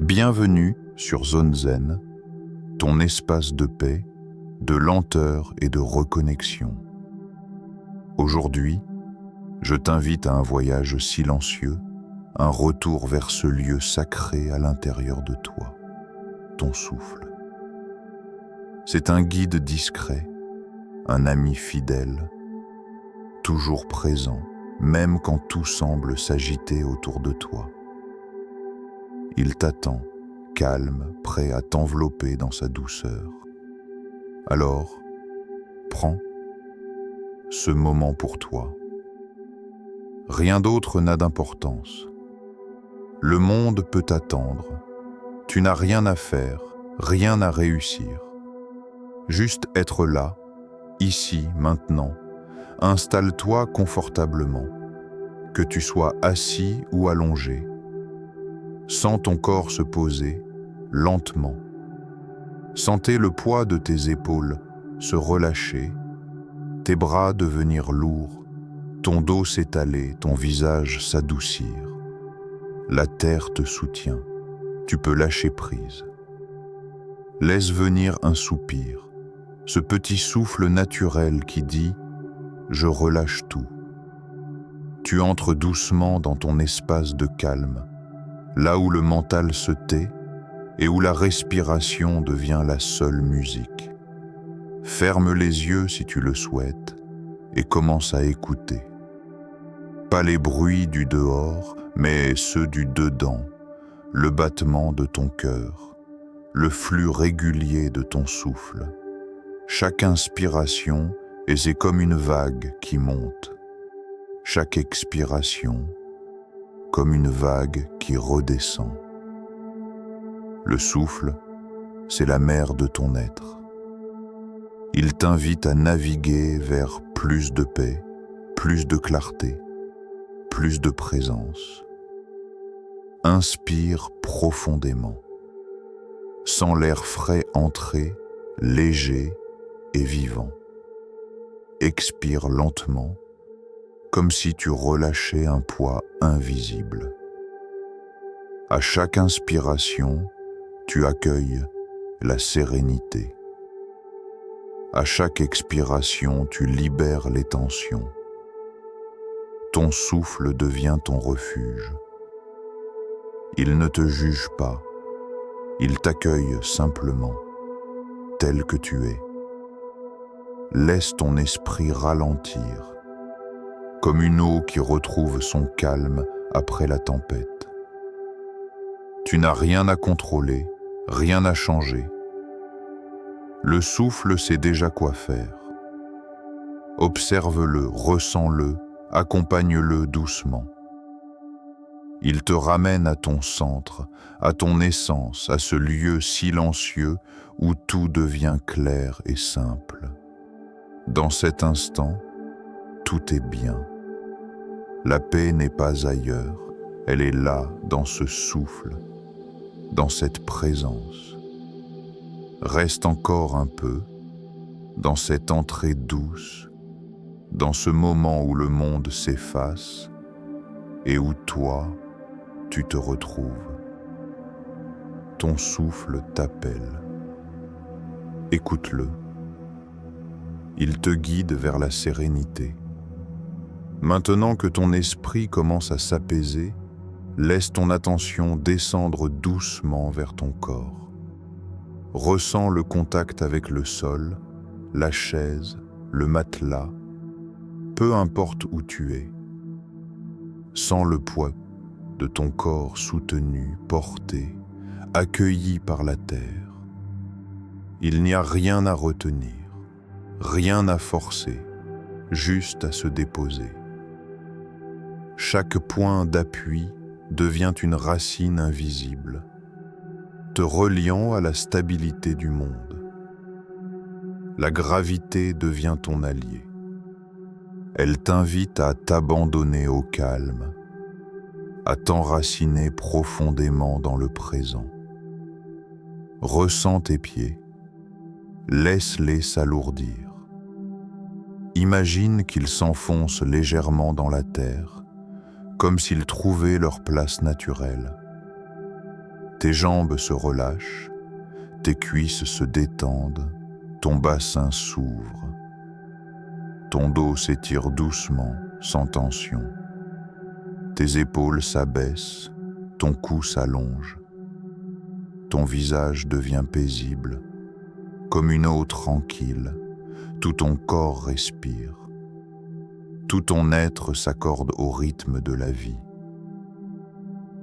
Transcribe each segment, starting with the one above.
Bienvenue sur Zone Zen, ton espace de paix, de lenteur et de reconnexion. Aujourd'hui, je t'invite à un voyage silencieux, un retour vers ce lieu sacré à l'intérieur de toi, ton souffle. C'est un guide discret, un ami fidèle, toujours présent, même quand tout semble s'agiter autour de toi. Il t'attend, calme, prêt à t'envelopper dans sa douceur. Alors, prends ce moment pour toi. Rien d'autre n'a d'importance. Le monde peut attendre. Tu n'as rien à faire, rien à réussir. Juste être là, ici, maintenant. Installe-toi confortablement, que tu sois assis ou allongé. Sens ton corps se poser lentement. Sentez le poids de tes épaules se relâcher, tes bras devenir lourds, ton dos s'étaler, ton visage s'adoucir. La terre te soutient, tu peux lâcher prise. Laisse venir un soupir, ce petit souffle naturel qui dit « Je relâche tout ». Tu entres doucement dans ton espace de calme, là où le mental se tait et où la respiration devient la seule musique. Ferme les yeux si tu le souhaites et commence à écouter. Pas les bruits du dehors, mais ceux du dedans, le battement de ton cœur, le flux régulier de ton souffle. Chaque inspiration est comme une vague qui monte. Chaque expiration, comme une vague qui redescend. Le souffle, c'est la mer de ton être. Il t'invite à naviguer vers plus de paix, plus de clarté, plus de présence. Inspire profondément. Sens l'air frais entrer, léger et vivant. Expire lentement, comme si tu relâchais un poids invisible. À chaque inspiration, tu accueilles la sérénité. À chaque expiration, tu libères les tensions. Ton souffle devient ton refuge. Il ne te juge pas, il t'accueille simplement, tel que tu es. Laisse ton esprit ralentir, comme une eau qui retrouve son calme après la tempête. Tu n'as rien à contrôler, rien à changer. Le souffle sait déjà quoi faire. Observe-le, ressens-le, accompagne-le doucement. Il te ramène à ton centre, à ton essence, à ce lieu silencieux où tout devient clair et simple. Dans cet instant, tout est bien. La paix n'est pas ailleurs, elle est là, dans ce souffle, dans cette présence. Reste encore un peu, dans cette entrée douce, dans ce moment où le monde s'efface et où toi, tu te retrouves. Ton souffle t'appelle. Écoute-le. Il te guide vers la sérénité. Maintenant que ton esprit commence à s'apaiser, laisse ton attention descendre doucement vers ton corps. Ressens le contact avec le sol, la chaise, le matelas, peu importe où tu es. Sens le poids de ton corps soutenu, porté, accueilli par la terre. Il n'y a rien à retenir, rien à forcer, juste à se déposer. Chaque point d'appui devient une racine invisible, te reliant à la stabilité du monde. La gravité devient ton allié. Elle t'invite à t'abandonner au calme, à t'enraciner profondément dans le présent. Ressens tes pieds, laisse-les s'alourdir. Imagine qu'ils s'enfoncent légèrement dans la terre, comme s'ils trouvaient leur place naturelle. Tes jambes se relâchent, tes cuisses se détendent, ton bassin s'ouvre. Ton dos s'étire doucement, sans tension. Tes épaules s'abaissent, ton cou s'allonge. Ton visage devient paisible, comme une eau tranquille. Tout ton corps respire. Tout ton être s'accorde au rythme de la vie.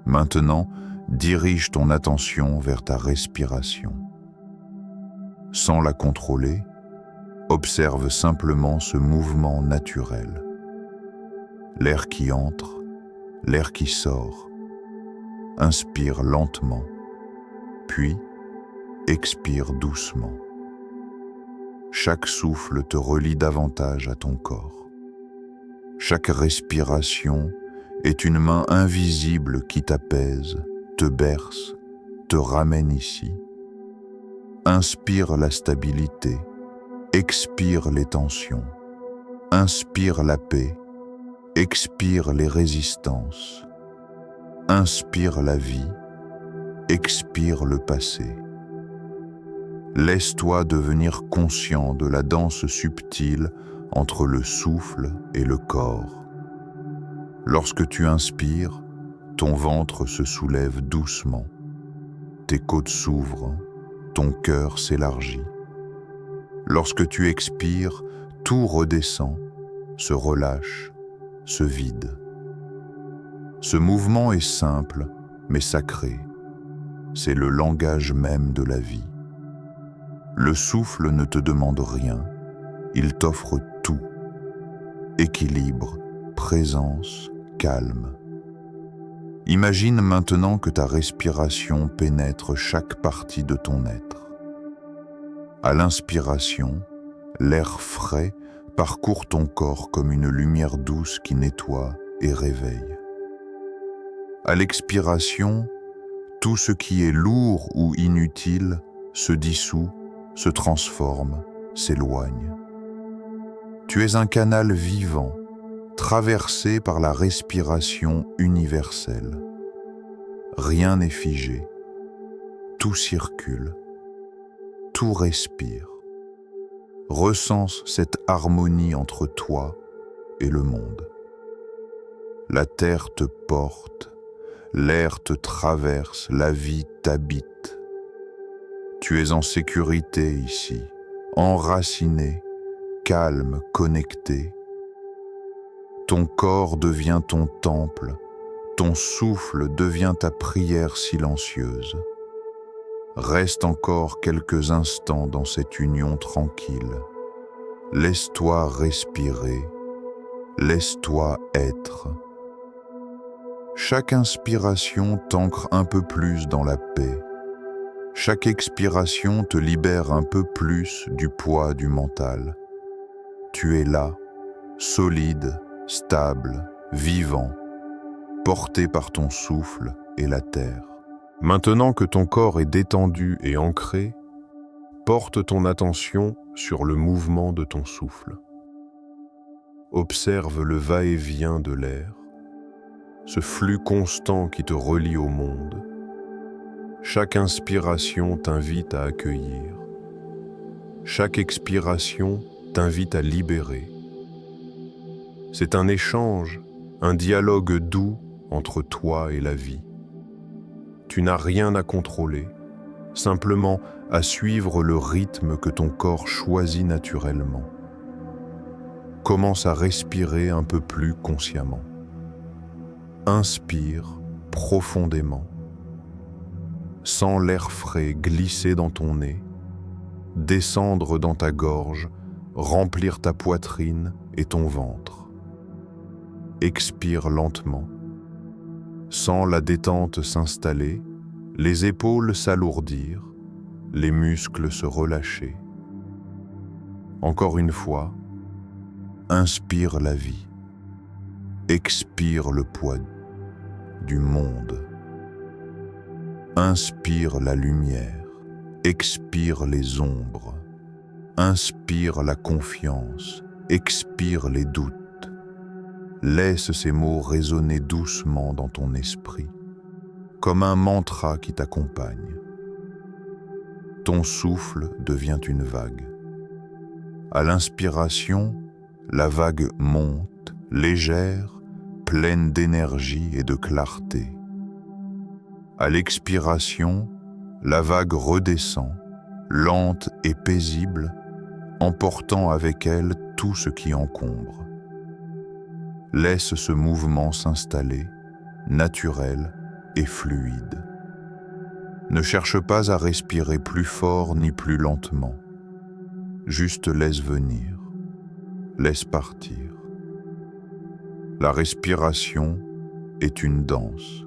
Maintenant, dirige ton attention vers ta respiration. Sans la contrôler, observe simplement ce mouvement naturel. L'air qui entre, l'air qui sort. Inspire lentement, puis expire doucement. Chaque souffle te relie davantage à ton corps. Chaque respiration est une main invisible qui t'apaise, te berce, te ramène ici. Inspire la stabilité, expire les tensions. Inspire la paix, expire les résistances. Inspire la vie, expire le passé. Laisse-toi devenir conscient de la danse subtile entre le souffle et le corps. Lorsque tu inspires, ton ventre se soulève doucement, tes côtes s'ouvrent, ton cœur s'élargit. Lorsque tu expires, tout redescend, se relâche, se vide. Ce mouvement est simple, mais sacré. C'est le langage même de la vie. Le souffle ne te demande rien, il t'offre tout. Équilibre, présence, calme. Imagine maintenant que ta respiration pénètre chaque partie de ton être. À l'inspiration, l'air frais parcourt ton corps comme une lumière douce qui nettoie et réveille. À l'expiration, tout ce qui est lourd ou inutile se dissout, se transforme, s'éloigne. Tu es un canal vivant, traversé par la respiration universelle. Rien n'est figé, tout circule, tout respire. Recense cette harmonie entre toi et le monde. La terre te porte, l'air te traverse, la vie t'habite. Tu es en sécurité ici, enraciné, calme, connecté. Ton corps devient ton temple, ton souffle devient ta prière silencieuse. Reste encore quelques instants dans cette union tranquille. Laisse-toi respirer, laisse-toi être. Chaque inspiration t'ancre un peu plus dans la paix. Chaque expiration te libère un peu plus du poids du mental. Tu es là, solide, stable, vivant, porté par ton souffle et la terre. Maintenant que ton corps est détendu et ancré, porte ton attention sur le mouvement de ton souffle. Observe le va-et-vient de l'air, ce flux constant qui te relie au monde. Chaque inspiration t'invite à accueillir. Chaque expiration t'invite à libérer. C'est un échange, un dialogue doux entre toi et la vie. Tu n'as rien à contrôler, simplement à suivre le rythme que ton corps choisit naturellement. Commence à respirer un peu plus consciemment. Inspire profondément. Sens l'air frais glisser dans ton nez, descendre dans ta gorge, remplir ta poitrine et ton ventre. Expire lentement. Sens la détente s'installer, les épaules s'alourdir, les muscles se relâcher. Encore une fois, inspire la vie. Expire le poids du monde. Inspire la lumière, expire les ombres. Inspire la confiance, expire les doutes. Laisse ces mots résonner doucement dans ton esprit. comme un mantra qui t'accompagne. Ton souffle devient une vague. À l'inspiration, la vague monte, légère, pleine d'énergie et de clarté. À l'expiration, la vague redescend, lente et paisible, emportant avec elle tout ce qui encombre. Laisse ce mouvement s'installer, naturel et fluide. Ne cherche pas à respirer plus fort ni plus lentement. Juste laisse venir, laisse partir. La respiration est une danse,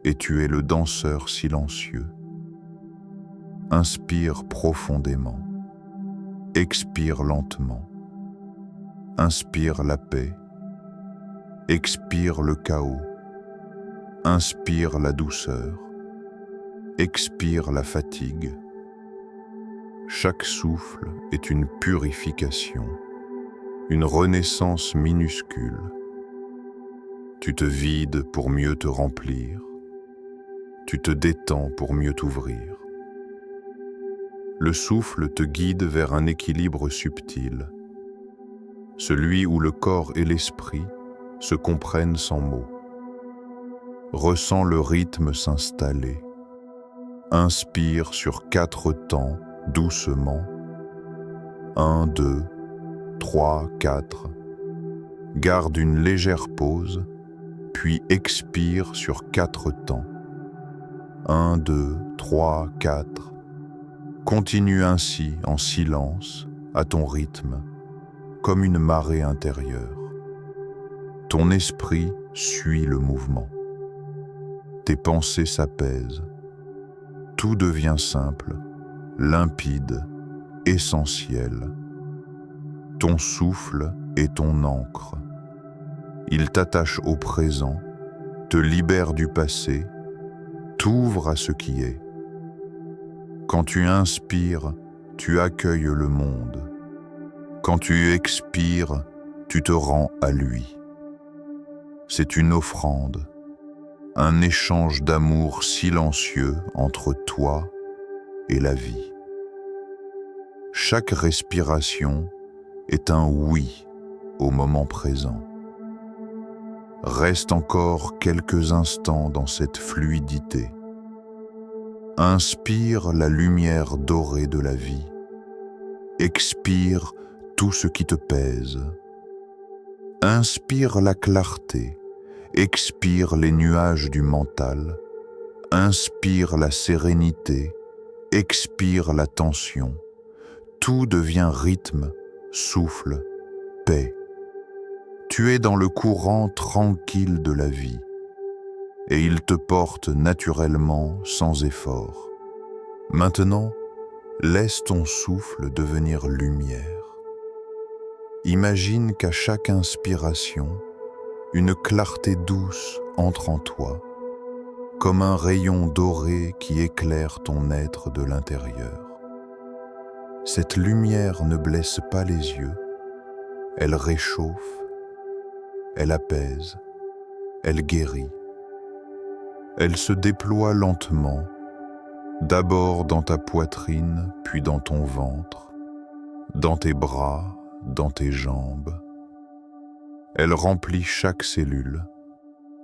et tu es le danseur silencieux. Inspire profondément, expire lentement. Inspire la paix, expire le chaos. Inspire la douceur, expire la fatigue. Chaque souffle est une purification, une renaissance minuscule. Tu te vides pour mieux te remplir. Tu te détends pour mieux t'ouvrir. Le souffle te guide vers un équilibre subtil, celui où le corps et l'esprit se comprennent sans mots. Ressens le rythme s'installer. Inspire sur 4 temps doucement. 1, 2, 3, 4. Garde une légère pause, puis expire sur 4 temps. 1, 2, 3, 4. Continue ainsi en silence, à ton rythme, comme une marée intérieure. Ton esprit suit le mouvement. Tes pensées s'apaisent. Tout devient simple, limpide, essentiel. Ton souffle est ton encre. Il t'attache au présent, te libère du passé, t'ouvre à ce qui est. Quand tu inspires, tu accueilles le monde. Quand tu expires, tu te rends à lui. C'est une offrande, un échange d'amour silencieux entre toi et la vie. Chaque respiration est un oui au moment présent. Reste encore quelques instants dans cette fluidité. Inspire la lumière dorée de la vie. Expire tout ce qui te pèse. Inspire la clarté. Expire les nuages du mental. Inspire la sérénité. Expire la tension. Tout devient rythme, souffle, paix. Tu es dans le courant tranquille de la vie, et il te porte naturellement sans effort. Maintenant, laisse ton souffle devenir lumière. Imagine qu'à chaque inspiration, une clarté douce entre en toi, comme un rayon doré qui éclaire ton être de l'intérieur. Cette lumière ne blesse pas les yeux, elle réchauffe, elle apaise, elle guérit. Elle se déploie lentement, d'abord dans ta poitrine, puis dans ton ventre, dans tes bras, dans tes jambes. Elle remplit chaque cellule,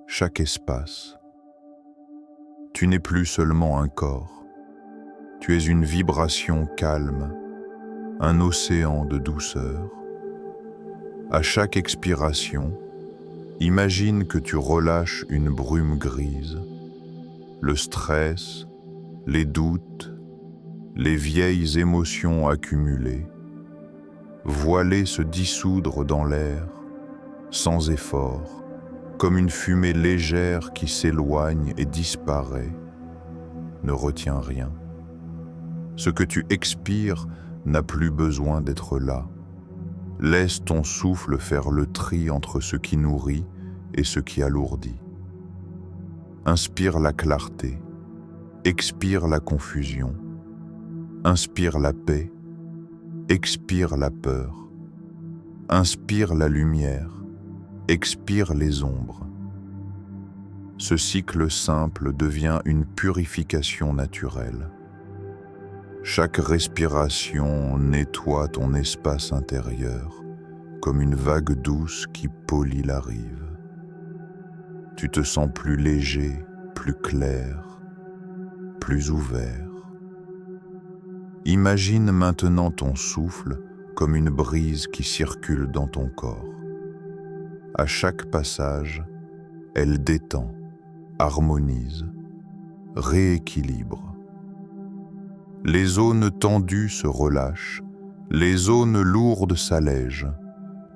chaque espace. Tu n'es plus seulement un corps, tu es une vibration calme, un océan de douceur. À chaque expiration, imagine que tu relâches une brume grise, le stress, les doutes, les vieilles émotions accumulées. Vois-les se dissoudre dans l'air, sans effort, comme une fumée légère qui s'éloigne et disparaît. Ne retiens rien. Ce que tu expires n'a plus besoin d'être là. Laisse ton souffle faire le tri entre ce qui nourrit et ce qui alourdit. Inspire la clarté, expire la confusion, inspire la paix, expire la peur, inspire la lumière, expire les ombres. Ce cycle simple devient une purification naturelle. Chaque respiration nettoie ton espace intérieur comme une vague douce qui polit la rive. Tu te sens plus léger, plus clair, plus ouvert. Imagine maintenant ton souffle comme une brise qui circule dans ton corps. À chaque passage, elle détend, harmonise, rééquilibre. Les zones tendues se relâchent, les zones lourdes s'allègent.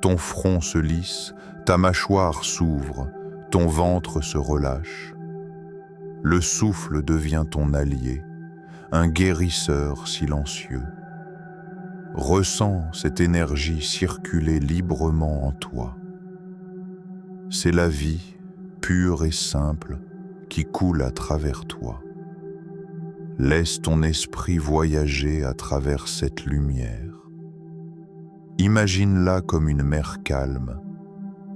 Ton front se lisse, ta mâchoire s'ouvre, ton ventre se relâche. Le souffle devient ton allié, un guérisseur silencieux. Ressens cette énergie circuler librement en toi. C'est la vie, pure et simple, qui coule à travers toi. Laisse ton esprit voyager à travers cette lumière. Imagine-la comme une mer calme,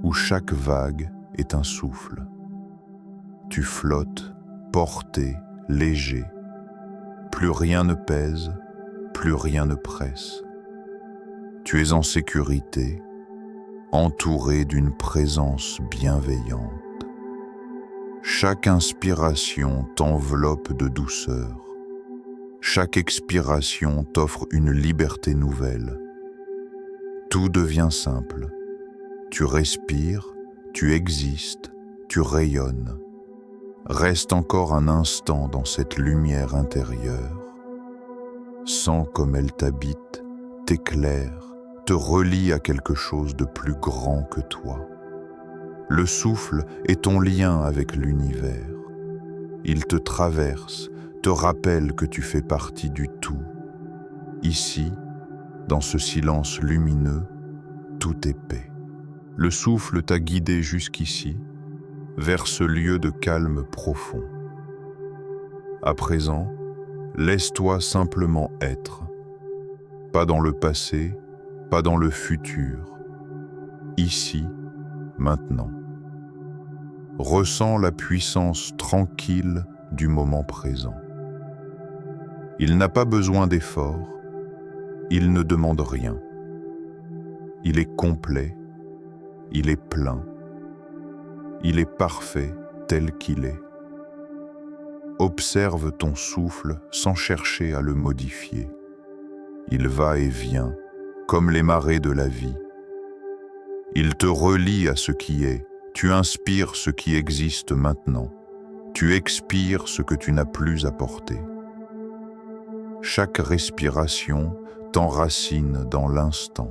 où chaque vague est un souffle. Tu flottes, porté, léger. Plus rien ne pèse, plus rien ne presse. Tu es en sécurité, entouré d'une présence bienveillante. Chaque inspiration t'enveloppe de douceur. Chaque expiration t'offre une liberté nouvelle. Tout devient simple. Tu respires, tu existes, tu rayonnes. Reste encore un instant dans cette lumière intérieure. Sens comme elle t'habite, t'éclaire, te relie à quelque chose de plus grand que toi. Le souffle est ton lien avec l'univers. Il te traverse, te rappelle que tu fais partie du tout. Ici, dans ce silence lumineux, tout est paix. Le souffle t'a guidé jusqu'ici, vers ce lieu de calme profond. À présent, laisse-toi simplement être. Pas dans le passé, pas dans le futur. Ici, maintenant. Ressens la puissance tranquille du moment présent. Il n'a pas besoin d'effort, il ne demande rien. Il est complet, il est plein, il est parfait tel qu'il est. Observe ton souffle sans chercher à le modifier. Il va et vient, comme les marées de la vie. Il te relie à ce qui est, tu inspires ce qui existe maintenant, tu expires ce que tu n'as plus à porter. Chaque respiration t'enracine dans l'instant.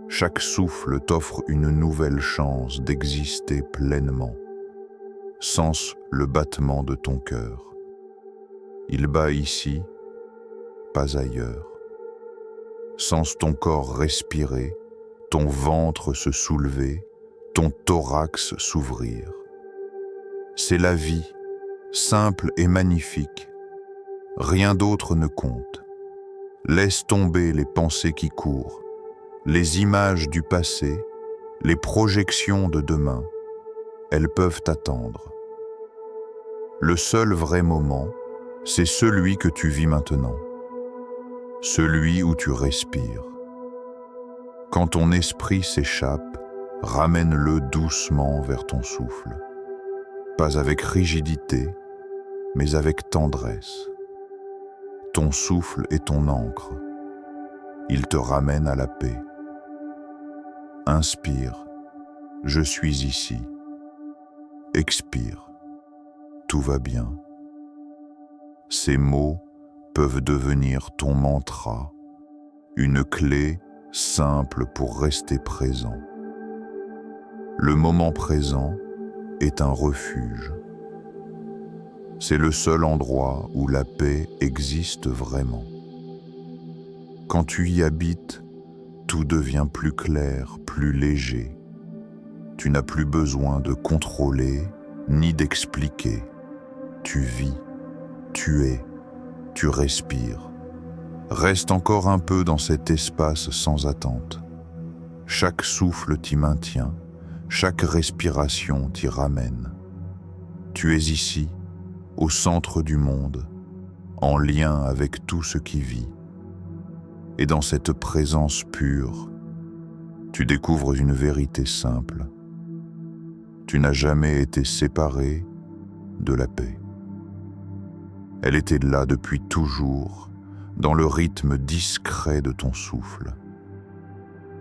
Chaque souffle t'offre une nouvelle chance d'exister pleinement. Sens le battement de ton cœur. Il bat ici, pas ailleurs. Sens ton corps respirer, ton ventre se soulever, ton thorax s'ouvrir. C'est la vie, simple et magnifique. Rien d'autre ne compte. Laisse tomber les pensées qui courent, les images du passé, les projections de demain. Elles peuvent attendre. Le seul vrai moment, c'est celui que tu vis maintenant. Celui où tu respires. Quand ton esprit s'échappe, ramène-le doucement vers ton souffle. Pas avec rigidité, mais avec tendresse. Ton souffle est ton ancre. Il te ramène à la paix. Inspire, je suis ici. Expire, tout va bien. Ces mots peuvent devenir ton mantra, une clé simple pour rester présent. Le moment présent est un refuge. C'est le seul endroit où la paix existe vraiment. Quand tu y habites, tout devient plus clair, plus léger. Tu n'as plus besoin de contrôler ni d'expliquer. Tu vis, tu es, tu respires. Reste encore un peu dans cet espace sans attente. Chaque souffle t'y maintient, chaque respiration t'y ramène. Tu es ici, au centre du monde, en lien avec tout ce qui vit. Et dans cette présence pure, tu découvres une vérité simple. Tu n'as jamais été séparé de la paix. Elle était là depuis toujours, dans le rythme discret de ton souffle.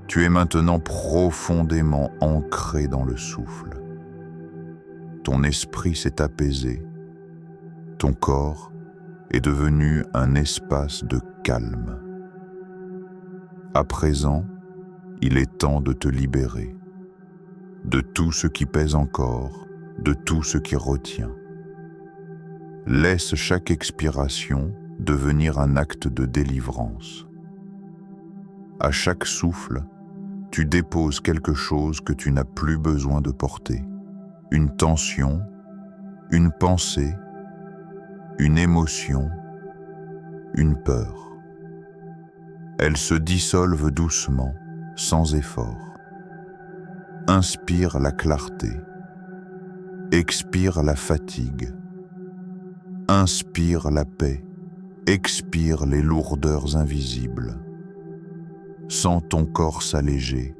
Tu es maintenant profondément ancré dans le souffle. Ton esprit s'est apaisé. Ton corps est devenu un espace de calme. À présent, il est temps de te libérer de tout ce qui pèse encore, de tout ce qui retient. Laisse chaque expiration devenir un acte de délivrance. À chaque souffle, tu déposes quelque chose que tu n'as plus besoin de porter. Une tension, une pensée, une émotion, une peur. Elles se dissolvent doucement, sans effort. Inspire la clarté. Expire la fatigue. Inspire la paix. Expire les lourdeurs invisibles. Sens ton corps s'alléger,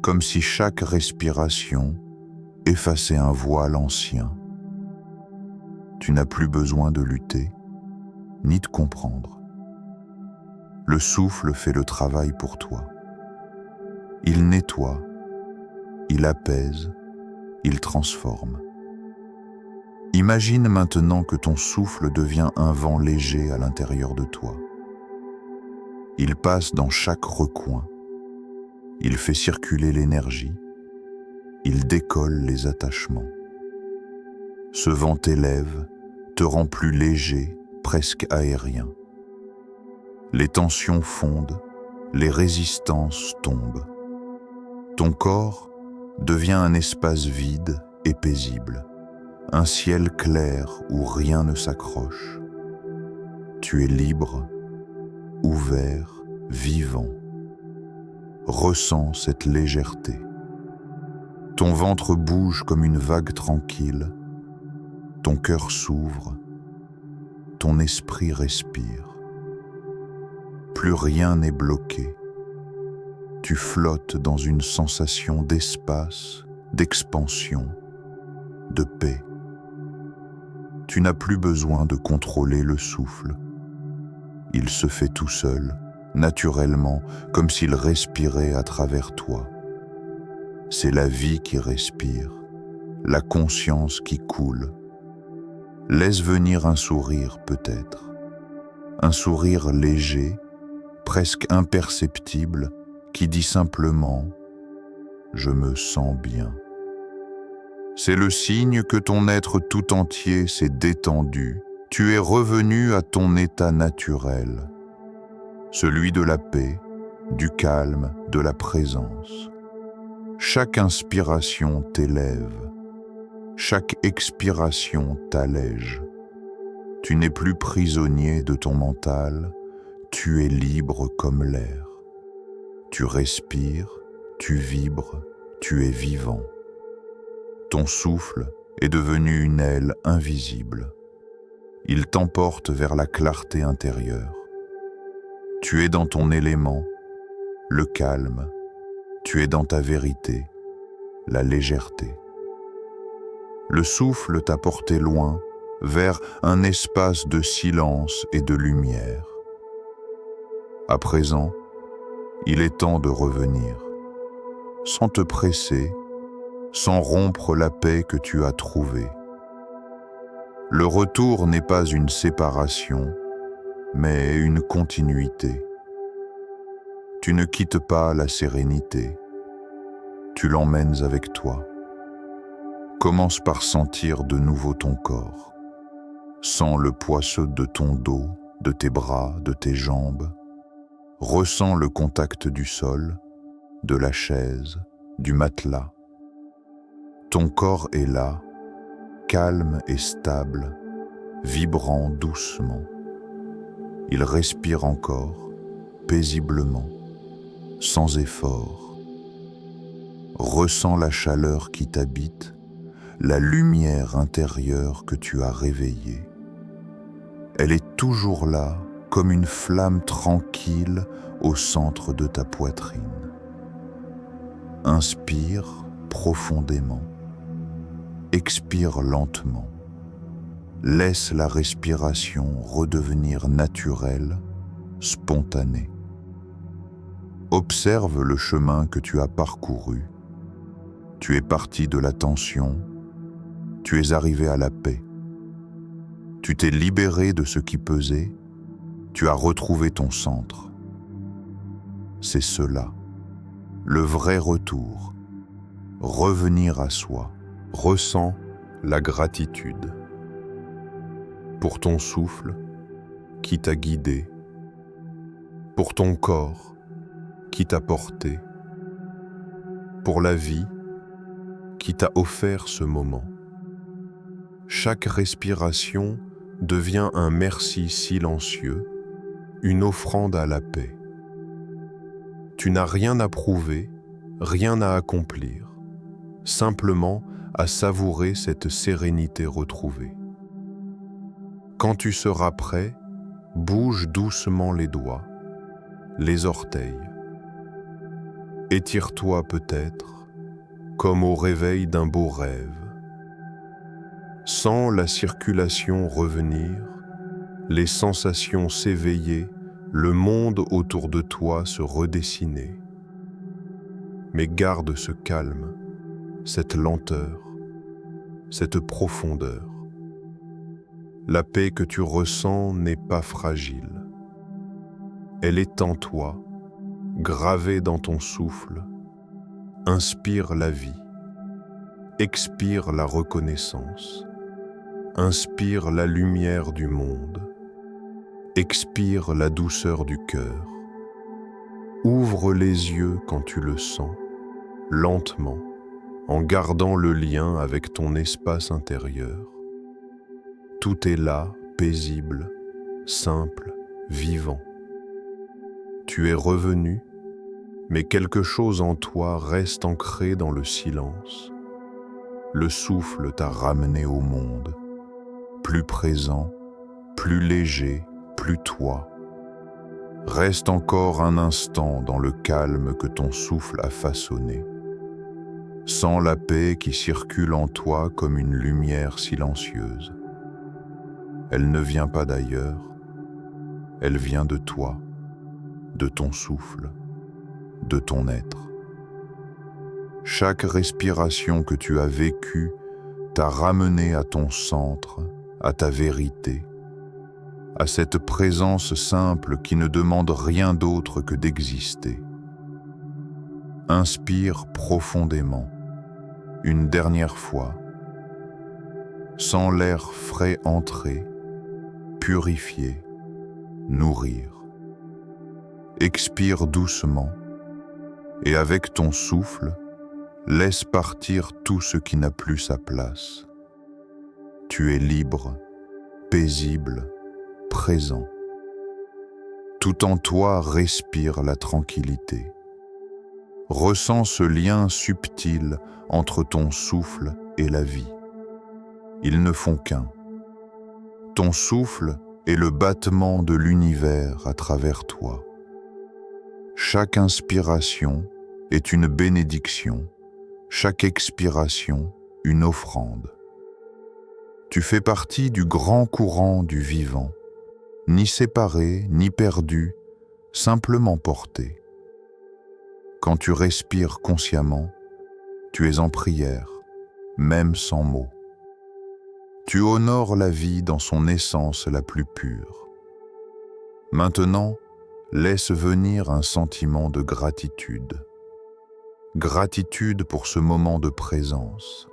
comme si chaque respiration effaçait un voile ancien. Tu n'as plus besoin de lutter, ni de comprendre. Le souffle fait le travail pour toi. Il nettoie, il apaise, il transforme. Imagine maintenant que ton souffle devient un vent léger à l'intérieur de toi. Il passe dans chaque recoin. Il fait circuler l'énergie. Il décolle les attachements. Ce vent t'élève, te rend plus léger, presque aérien. Les tensions fondent, les résistances tombent. Ton corps devient un espace vide et paisible, un ciel clair où rien ne s'accroche. Tu es libre, ouvert, vivant. Ressens cette légèreté. Ton ventre bouge comme une vague tranquille. Ton cœur s'ouvre. Ton esprit respire. Plus rien n'est bloqué. Tu flottes dans une sensation d'espace, d'expansion, de paix. Tu n'as plus besoin de contrôler le souffle. Il se fait tout seul, naturellement, comme s'il respirait à travers toi. C'est la vie qui respire, la conscience qui coule. Laisse venir un sourire peut-être, un sourire léger, presque imperceptible, qui dit simplement « Je me sens bien ». C'est le signe que ton être tout entier s'est détendu. Tu es revenu à ton état naturel, celui de la paix, du calme, de la présence. Chaque inspiration t'élève, chaque expiration t'allège. Tu n'es plus prisonnier de ton mental, tu es libre comme l'air. Tu respires, tu vibres, tu es vivant. Ton souffle est devenu une aile invisible. Il t'emporte vers la clarté intérieure. Tu es dans ton élément, le calme. Tu es dans ta vérité, la légèreté. Le souffle t'a porté loin, vers un espace de silence et de lumière. À présent, il est temps de revenir, sans te presser, sans rompre la paix que tu as trouvée. Le retour n'est pas une séparation, mais une continuité. Tu ne quittes pas la sérénité, tu l'emmènes avec toi. Commence par sentir de nouveau ton corps. Sens le poids de ton dos, de tes bras, de tes jambes. Ressens le contact du sol, de la chaise, du matelas. Ton corps est là, calme et stable, vibrant doucement. Il respire encore, paisiblement, sans effort. Ressens la chaleur qui t'habite, la lumière intérieure que tu as réveillée. Elle est toujours là, comme une flamme tranquille au centre de ta poitrine. Inspire profondément, expire lentement. Laisse la respiration redevenir naturelle, spontanée. Observe le chemin que tu as parcouru. Tu es parti de la tension, tu es arrivé à la paix. Tu t'es libéré de ce qui pesait, tu as retrouvé ton centre. C'est cela, le vrai retour, revenir à soi. Ressens la gratitude pour ton souffle qui t'a guidé, pour ton corps qui t'a porté, pour la vie qui t'a offert ce moment. Chaque respiration devient un merci silencieux, une offrande à la paix. Tu n'as rien à prouver, rien à accomplir, simplement à savourer cette sérénité retrouvée. Quand tu seras prêt, bouge doucement les doigts, les orteils. Étire-toi peut-être, comme au réveil d'un beau rêve. Sens la circulation revenir, les sensations s'éveiller, le monde autour de toi se redessiner. Mais garde ce calme, cette lenteur, cette profondeur. La paix que tu ressens n'est pas fragile. Elle est en toi, gravée dans ton souffle. Inspire la vie, expire la reconnaissance, inspire la lumière du monde, expire la douceur du cœur. Ouvre les yeux quand tu le sens, lentement, en gardant le lien avec ton espace intérieur. Tout est là, paisible, simple, vivant. Tu es revenu, mais quelque chose en toi reste ancré dans le silence. Le souffle t'a ramené au monde, plus présent, plus léger, plus toi. Reste encore un instant dans le calme que ton souffle a façonné. Sens la paix qui circule en toi comme une lumière silencieuse. Elle ne vient pas d'ailleurs, elle vient de toi, de ton souffle, de ton être. Chaque respiration que tu as vécue t'a ramené à ton centre, à ta vérité, à cette présence simple qui ne demande rien d'autre que d'exister. Inspire profondément, une dernière fois. Sens l'air frais entrer, purifier, nourrir. Expire doucement et avec ton souffle, laisse partir tout ce qui n'a plus sa place. Tu es libre, paisible, présent. Tout en toi respire la tranquillité. Ressens ce lien subtil entre ton souffle et la vie. Ils ne font qu'un. Ton souffle est le battement de l'univers à travers toi. Chaque inspiration est une bénédiction, chaque expiration une offrande. Tu fais partie du grand courant du vivant, ni séparé, ni perdu, simplement porté. Quand tu respires consciemment, tu es en prière, même sans mots. Tu honores la vie dans son essence la plus pure. Maintenant, laisse venir un sentiment de gratitude. Gratitude pour ce moment de présence.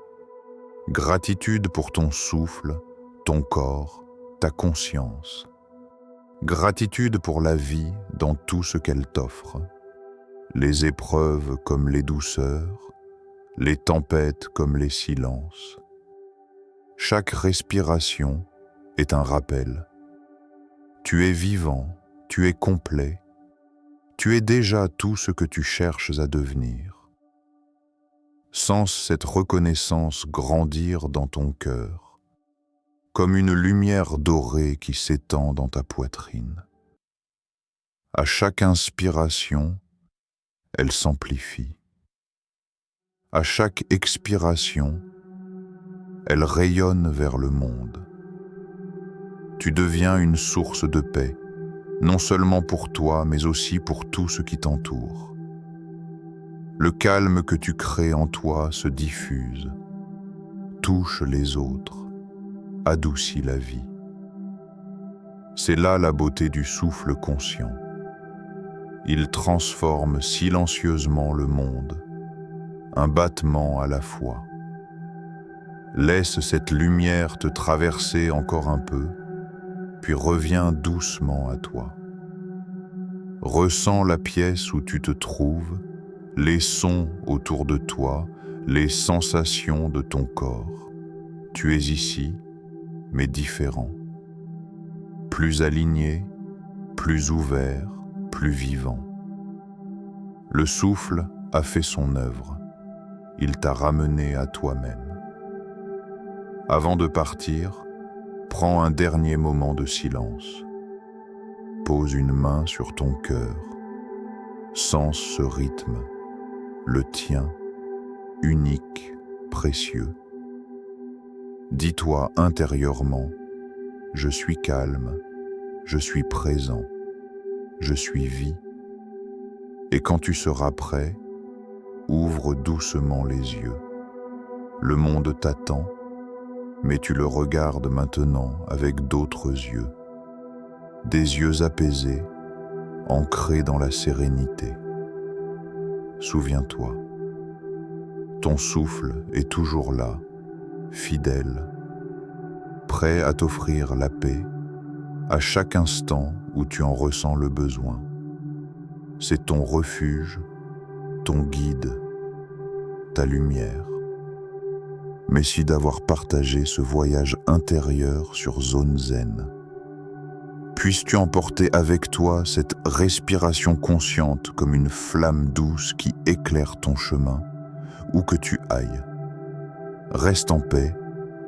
Gratitude pour ton souffle, ton corps, ta conscience. Gratitude pour la vie dans tout ce qu'elle t'offre. Les épreuves comme les douceurs, les tempêtes comme les silences. Chaque respiration est un rappel. Tu es vivant, tu es complet, tu es déjà tout ce que tu cherches à devenir. Sens cette reconnaissance grandir dans ton cœur, comme une lumière dorée qui s'étend dans ta poitrine. À chaque inspiration, elle s'amplifie. À chaque expiration, elle rayonne vers le monde. Tu deviens une source de paix, non seulement pour toi, mais aussi pour tout ce qui t'entoure. Le calme que tu crées en toi se diffuse, touche les autres, adoucit la vie. C'est là la beauté du souffle conscient. Il transforme silencieusement le monde, un battement à la fois. Laisse cette lumière te traverser encore un peu, puis reviens doucement à toi. Ressens la pièce où tu te trouves, les sons autour de toi, les sensations de ton corps. Tu es ici, mais différent. Plus aligné, plus ouvert, plus vivant. Le souffle a fait son œuvre. Il t'a ramené à toi-même. Avant de partir, prends un dernier moment de silence. Pose une main sur ton cœur. Sens ce rythme, le tien, unique, précieux. Dis-toi intérieurement, je suis calme, je suis présent, je suis vie. Et quand tu seras prêt, ouvre doucement les yeux. Le monde t'attend, mais tu le regardes maintenant avec d'autres yeux. Des yeux apaisés, ancrés dans la sérénité. Souviens-toi, ton souffle est toujours là, fidèle, prêt à t'offrir la paix à chaque instant où tu en ressens le besoin. C'est ton refuge, ton guide, ta lumière. Merci d'avoir partagé ce voyage intérieur sur Zone Zen. Puisses-tu emporter avec toi cette respiration consciente comme une flamme douce qui éclaire ton chemin, où que tu ailles. Reste en paix,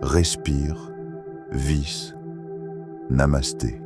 respire, vis. Namasté.